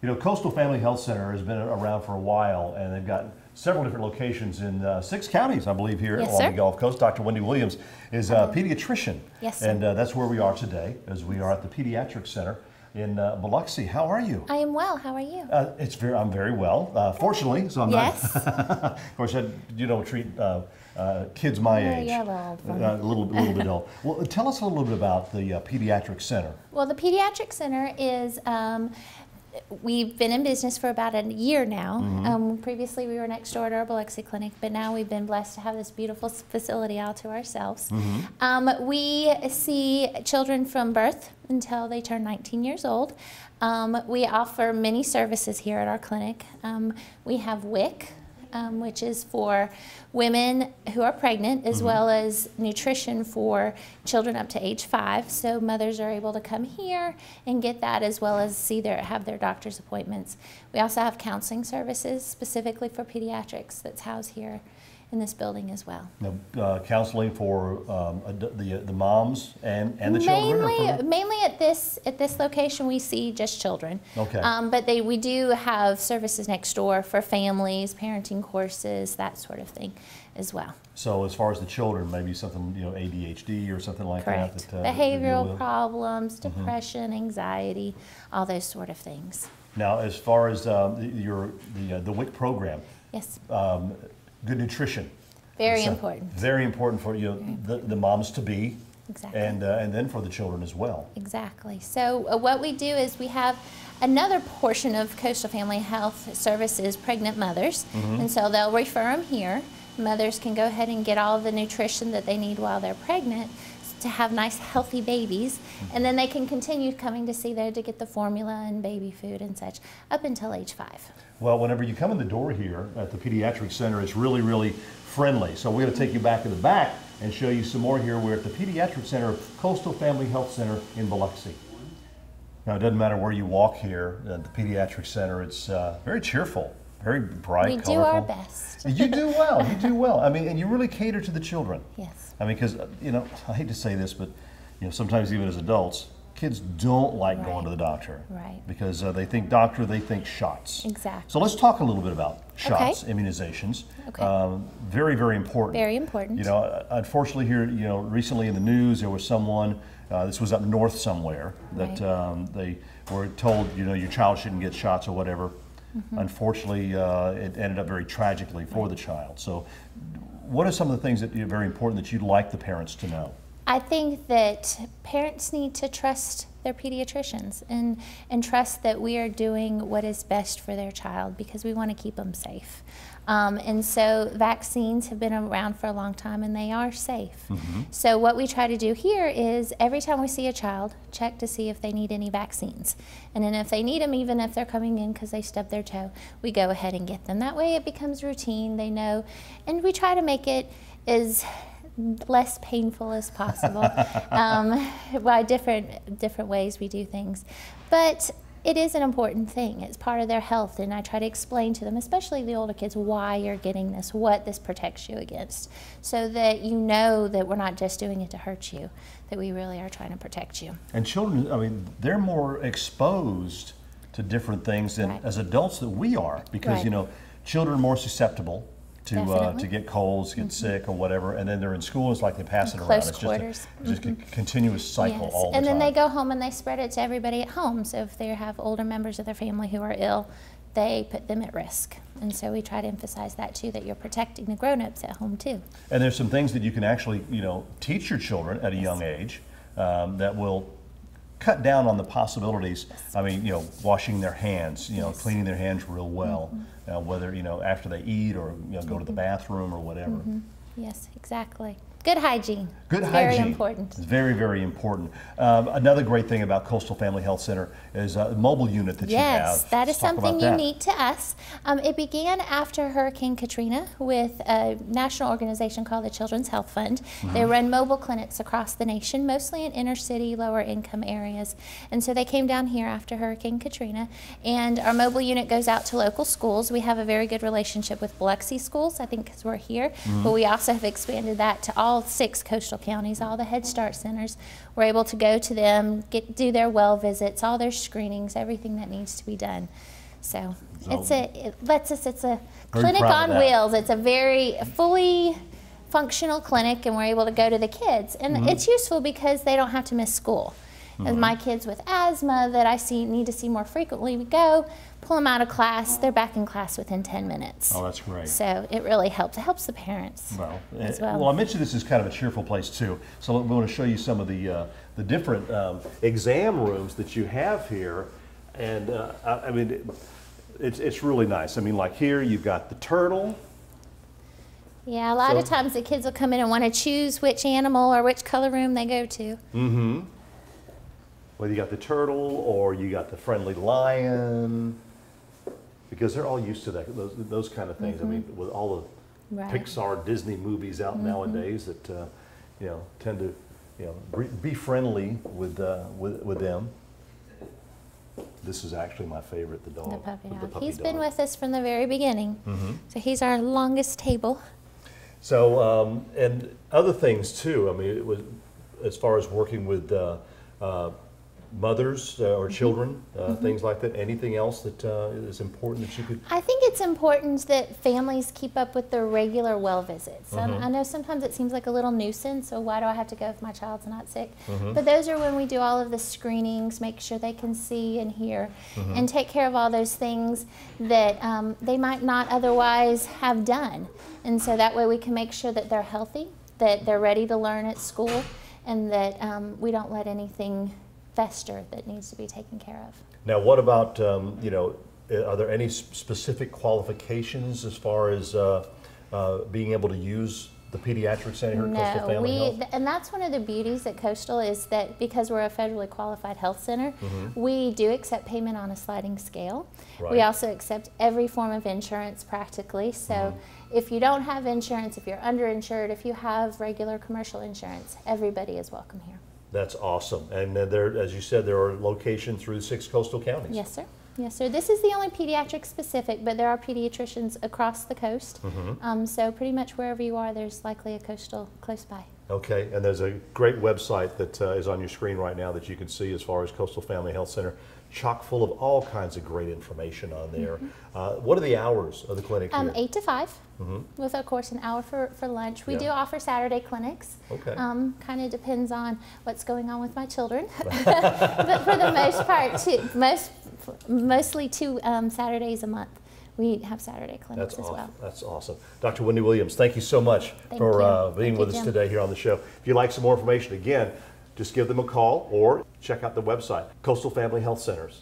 You know, Coastal Family Health Center has been around for a while, and they've got several different locations in 6 counties, I believe, here Yes, along sir. the Gulf Coast. Dr. Wendy Williams is a pediatrician. Yes, sir. And that's where we are today, as we are at the Pediatrics Center in Biloxi. How are you? I am well. How are you? I'm very well, fortunately. So I'm Yes. not. Of course, you don't treat kids my age. Yeah, well, A little bit old. Well, tell us a little bit about the Pediatrics Center. Well, the Pediatric Center is, we've been in business for about a year now. Previously, we were next door to our Biloxi clinic, but now we've been blessed to have this beautiful facility all to ourselves. We see children from birth until they turn 19 years old. We offer many services here at our clinic. We have WIC, which is for women who are pregnant, as well as nutrition for children up to age 5. So mothers are able to come here and get that, as well as have their doctor's appointments. We also have counseling services specifically for pediatrics that's housed here in this building as well. Now, counseling for the moms and the children? Mainly at this location we see just children. Okay. But we do have services next door for families, parenting courses, that sort of thing as well. So as far as the children, maybe something, ADHD or something like Correct. that. Behavioral problems, depression, anxiety, all those sort of things. Now, as far as the WIC program, Yes. Good nutrition. Very important. Very important for the moms to be. Exactly. And then for the children as well. Exactly. So what we do is we have another portion of Coastal Family Health Services, pregnant mothers, and so they'll refer them here. Mothers can go ahead and get all the nutrition that they need while they're pregnant to have nice, healthy babies, and then they can continue coming to see there to get the formula and baby food and such up until age 5. Well, whenever you come in the door here at the Pediatric Center, it's really, really friendly. So we're going to take you back in the back and show you some more here. We're at the Pediatric Center of Coastal Family Health Center in Biloxi. Now, it doesn't matter where you walk here at the Pediatric Center, it's very cheerful, very bright, We colorful. do our best. You do well, you do well. I mean, and you really cater to the children. Yes. I mean, because, I hate to say this, but, sometimes even as adults, kids don't like going to the doctor. Right. Because they think doctor, they think shots. Exactly. So let's talk a little bit about shots, immunizations. Okay. Very, very important. Very important. Unfortunately here, recently in the news, there was someone, this was up north somewhere, that they were told, your child shouldn't get shots or whatever. Unfortunately, it ended up very tragically for the child. So what are some of the things that are very important that you'd like the parents to know? I think that parents need to trust their pediatricians and trust that we are doing what is best for their child, because we want to keep them safe. And so vaccines have been around for a long time and they are safe. So what we try to do here is every time we see a child, check to see if they need any vaccines. And then if they need them, even if they're coming in because they stubbed their toe, we go ahead and get them. That way it becomes routine, they know, and we try to make it as less painful as possible by different ways we do things. But it is an important thing. It's part of their health, and I try to explain to them, especially the older kids, why you're getting this, what this protects you against, so that you know that we're not just doing it to hurt you, that we really are trying to protect you. And children, I mean, they're more exposed to different things than as adults that we are, because children are more susceptible to get colds, get sick, or whatever, and then they're in school. It's like they pass it around. It's just a continuous cycle all the time. And then they go home and they spread it to everybody at home. So if they have older members of their family who are ill, they put them at risk. And so we try to emphasize that too, that you're protecting the grown-ups at home too. And there's some things that you can actually, teach your children at a young age that will cut down on the possibilities. I mean, washing their hands, cleaning their hands real well, whether, after they eat or, go to the bathroom or whatever. Yes, exactly. Good hygiene. Good it's hygiene. Very important. It's very, very important. Another great thing about Coastal Family Health Center is a mobile unit that you have. Yes, that is something unique to us. It began after Hurricane Katrina with a national organization called the Children's Health Fund. They run mobile clinics across the nation, mostly in inner city, lower income areas. And so they came down here after Hurricane Katrina, and our mobile unit goes out to local schools. We have a very good relationship with Biloxi schools, I think, because we're here, but we also have expanded that to all all 6 coastal counties, all the Head Start centers. We're able to go to them, do their well visits, all their screenings, everything that needs to be done. So it's a clinic on wheels. It's a very fully functional clinic, and we're able to go to the kids. And it's useful because they don't have to miss school. And my kids with asthma that I need to see more frequently, we go, pull them out of class, they're back in class within 10 minutes. Oh, that's great. So it really helps. It helps the parents as well. Well, I mentioned this is kind of a cheerful place too. So we want to show you some of the different exam rooms that you have here. And I mean, it's really nice. I mean, like here you've got the turtle. Yeah, a lot of times the kids will come in and want to choose which animal or which color room they go to. Mm-hmm. Whether you got the turtle or you got the friendly lion, because they're all used to those kind of things. I mean, with all the Pixar, Disney movies out nowadays that you know, tend to be friendly with them. This is actually my favorite, the dog. The puppy dog. The puppy He's dog. been with us from the very beginning. So he's our longest table. So and other things too. I mean, it was as far as working with mothers or children, things like that. Anything else that is important that you could? I think it's important that families keep up with their regular well visits. I know sometimes it seems like a little nuisance, so why do I have to go if my child's not sick? But those are when we do all of the screenings, make sure they can see and hear, and take care of all those things that they might not otherwise have done. And so that way we can make sure that they're healthy, that they're ready to learn at school, and that we don't let anything fester that needs to be taken care of. Now, what about, you know, are there any specific qualifications as far as being able to use the Pediatrics Center here at Coastal Family Health? And that's one of the beauties at Coastal is that because we're a federally qualified health center, we do accept payment on a sliding scale. We also accept every form of insurance practically. So if you don't have insurance, if you're underinsured, if you have regular commercial insurance, everybody is welcome here. That's awesome. And there, as you said, there are locations through 6 coastal counties. Yes, sir. Yes, sir. This is the only pediatric specific, but there are pediatricians across the coast. So pretty much wherever you are, there's likely a Coastal close by. Okay, and there's a great website that is on your screen right now that you can see as far as Coastal Family Health Center, chock full of all kinds of great information on there. What are the hours of the clinic here? 8 to 5, with of course an hour for lunch. We do offer Saturday clinics. Okay. Kind of depends on what's going on with my children, but for the most part, mostly 2 Saturdays a month. We have Saturday clinics as well. That's awesome. Dr. Wendy Williams, thank you so much for being with us today here on the show. If you'd like some more information, again, just give them a call or check out the website, Coastal Family Health Centers.